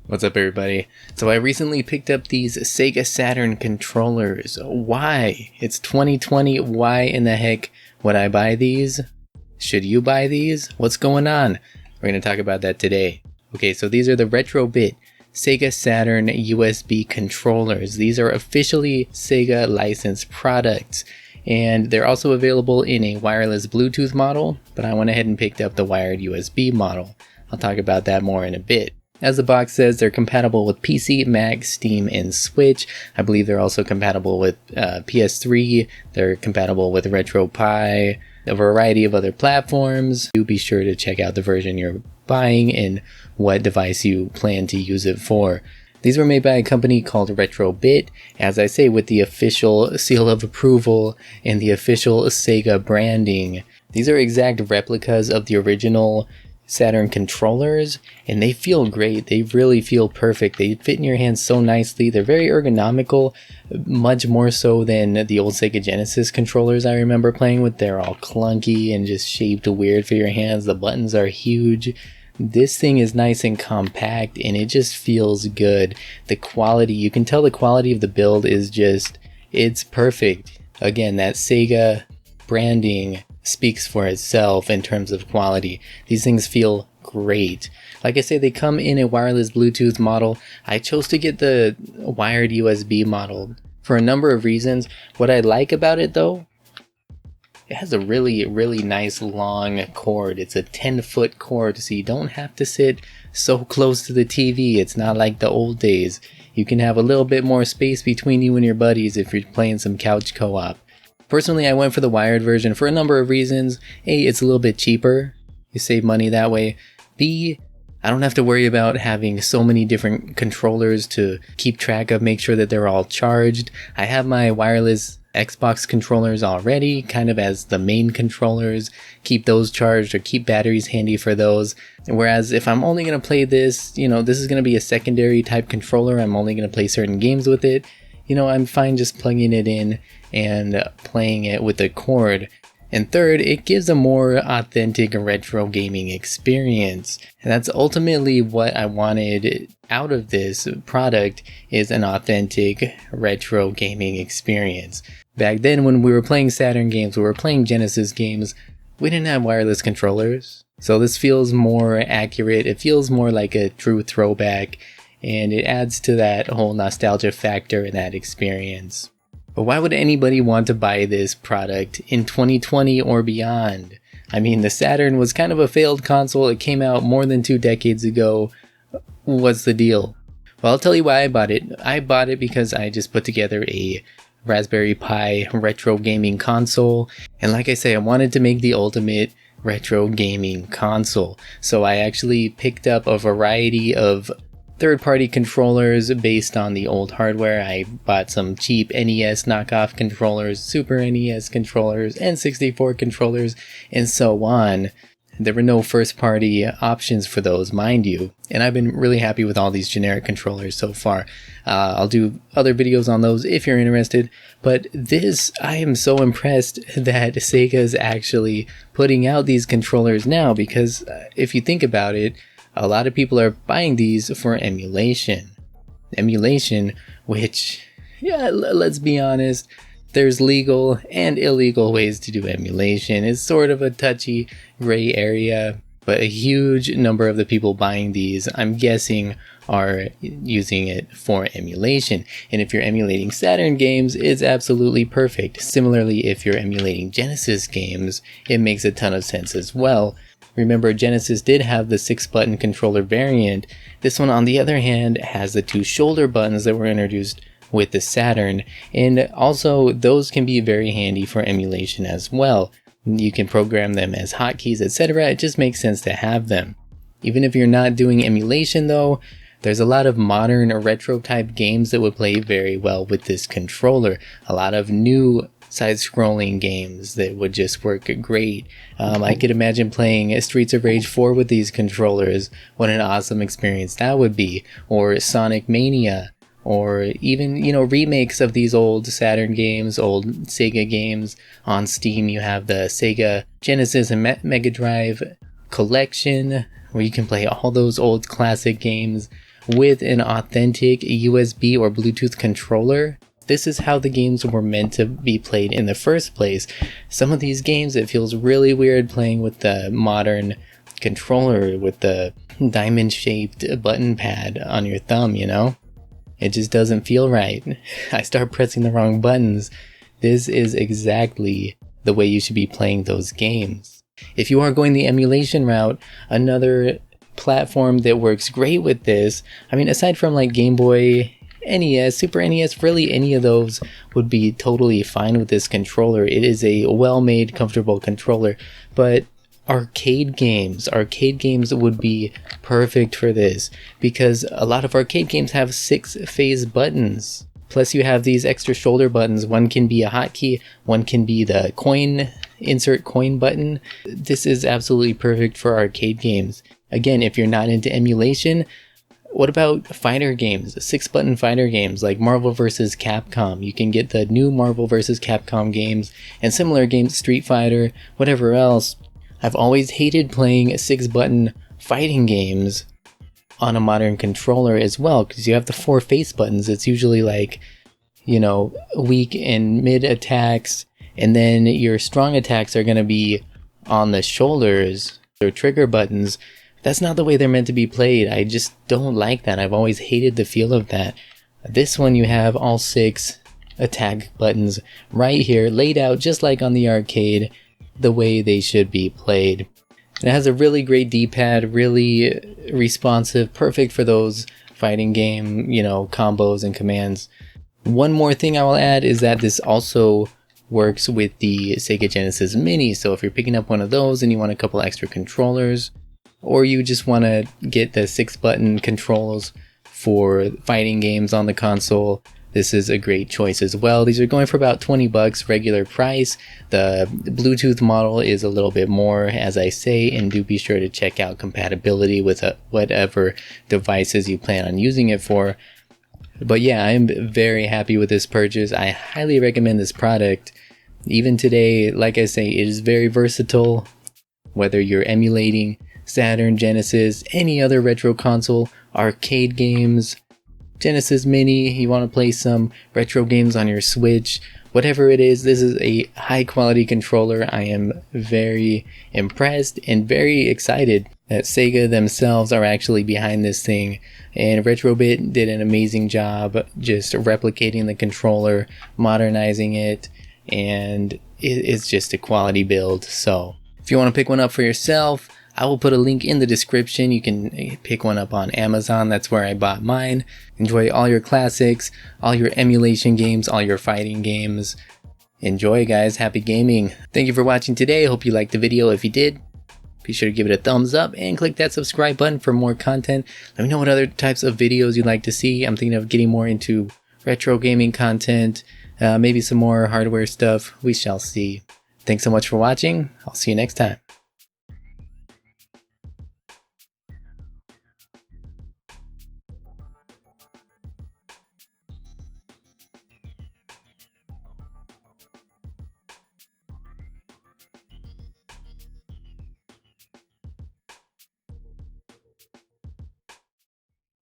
What's up, everybody? So I recently picked up these Sega Saturn controllers. Why? It's 2020. Why in the heck would I buy these? Should you buy these? What's going on? We're going to talk about that today. Okay, so these are the Retrobit Sega Saturn USB controllers. These are officially Sega licensed products. And they're also available in a wireless Bluetooth model, but I went ahead and picked up the wired USB model. I'll talk about that more in a bit. As the box says, they're compatible with PC, Mac, Steam, and Switch. I believe they're also compatible with PS3. They're compatible with RetroPie, a variety of other platforms. Do be sure to check out the version you're buying and what device you plan to use it for. These were made by a company called Retrobit, as I say, with the official seal of approval and the official Sega branding. These are exact replicas of the original Saturn controllers, and they feel great. They really feel perfect. They fit in your hands so nicely. They're very ergonomical, much more so than the old Sega Genesis controllers I remember playing with. They're all clunky and just shaped weird for your hands. The buttons are huge. This thing is nice and compact, and it just feels good. The quality, you can tell the quality of the build is just, it's perfect. Again, that Sega branding speaks for itself in terms of quality. These things feel great. Like I say, they come in a wireless Bluetooth model. I chose to get the wired USB model for a number of reasons. What I like about it though, it has a really nice long cord. It's a 10-foot cord, so you don't have to sit so close to the TV. It's not like the old days. You can have a little bit more space between you and your buddies if you're playing some couch co-op. Personally, I went for the wired version for a number of reasons. A, it's a little bit cheaper. You save money that way. B, I don't have to worry about having so many different controllers to keep track of, make sure that they're all charged. I have my wireless Xbox controllers already, kind of as the main controllers. Keep those charged or keep batteries handy for those. Whereas if I'm only going to play this, this is going to be a secondary type controller. I'm only going to play certain games with it. I'm fine just plugging it in and playing it with a cord. And third, it gives a more authentic retro gaming experience. And that's ultimately what I wanted out of this product, is an authentic retro gaming experience. Back then when we were playing Saturn games, we were playing Genesis games, we didn't have wireless controllers. So this feels more accurate. It feels more like a true throwback. And it adds to that whole nostalgia factor in that experience. But why would anybody want to buy this product in 2020 or beyond? I mean, the Saturn was kind of a failed console. It came out more than 2 decades ago. What's the deal? Well, I'll tell you why I bought it. I bought it because I just put together a Raspberry Pi retro gaming console. And like I say, I wanted to make the ultimate retro gaming console. So I actually picked up a variety of third-party controllers based on the old hardware. I bought some cheap NES knockoff controllers, Super NES controllers, N64 controllers, and so on. There were no first-party options for those, mind you, and I've been really happy with all these generic controllers so far. I'll do other videos on those if you're interested, but this, I am so impressed that Sega is actually putting out these controllers now, because if you think about it, a lot of people are buying these for emulation. Emulation, which, let's be honest, there's legal and illegal ways to do emulation. It's sort of a touchy gray area, but a huge number of the people buying these, I'm guessing, are using it for emulation. And if you're emulating Saturn games, it's absolutely perfect. Similarly, if you're emulating Genesis games, it makes a ton of sense as well. Remember, Genesis did have the 6-button controller variant. This one, on the other hand, has the 2 shoulder buttons that were introduced with the Saturn, and also those can be very handy for emulation as well. You can program them as hotkeys, etc. It just makes sense to have them. Even if you're not doing emulation though, there's a lot of modern or retro type games that would play very well with this controller. A lot of new side-scrolling games that would just work great. I could imagine playing Streets of Rage 4 with these controllers. What an awesome experience that would be. Or Sonic Mania. Or even, remakes of these old Saturn games, old Sega games. On Steam, you have the Sega Genesis and Mega Drive collection, where you can play all those old classic games. with an authentic USB or Bluetooth controller. This is how the games were meant to be played in the first place. Some of these games, it feels really weird playing with the modern controller with the diamond-shaped button pad on your thumb, you know? It just doesn't feel right. I start pressing the wrong buttons. This is exactly the way you should be playing those games. If you are going the emulation route, another platform that works great with this, I mean, aside from like Game Boy, NES, Super NES, really any of those would be totally fine with this controller. It is a well-made, comfortable controller, but arcade games would be perfect for this because a lot of arcade games have 6-phase buttons. Plus you have these extra shoulder buttons. One can be a hotkey, one can be the insert coin button. This is absolutely perfect for arcade games. Again, if you're not into emulation, what about fighter games, 6-button fighter games like Marvel vs. Capcom? You can get the new Marvel vs. Capcom games and similar games, Street Fighter, whatever else. I've always hated playing 6-button fighting games on a modern controller as well, because you have the 4 face buttons. It's usually like, you know, weak and mid attacks, and then your strong attacks are going to be on the shoulders or trigger buttons. That's not the way they're meant to be played. I just don't like that. I've always hated the feel of that. This one, you have all 6 attack buttons right here, laid out just like on the arcade, the way they should be played. It has a really great D-pad, really responsive, perfect for those fighting game, you know, combos and commands. One more thing I will add is that this also works with the Sega Genesis Mini, so if you're picking up one of those and you want a couple extra controllers, or you just want to get the 6-button controls for fighting games on the console, this is a great choice as well. These are going for about $20 regular price. The Bluetooth model is a little bit more, as I say, and do be sure to check out compatibility with whatever devices you plan on using it for. But yeah, I'm very happy with this purchase. I highly recommend this product. Even today, like I say, it is very versatile. Whether you're emulating Saturn, Genesis, any other retro console, arcade games, Genesis Mini, you want to play some retro games on your Switch, whatever it is, this is a high quality controller. I am very impressed and very excited that Sega themselves are actually behind this thing, and Retrobit did an amazing job just replicating the controller, modernizing it, and it's just a quality build. So if you want to pick one up for yourself, I will put a link in the description. You can pick one up on Amazon. That's where I bought mine. Enjoy all your classics, all your emulation games, all your fighting games. Enjoy, guys. Happy gaming. Thank you for watching today. I hope you liked the video. If you did, be sure to give it a thumbs up and click that subscribe button for more content. Let me know what other types of videos you'd like to see. I'm thinking of getting more into retro gaming content, maybe some more hardware stuff. We shall see. Thanks so much for watching. I'll see you next time.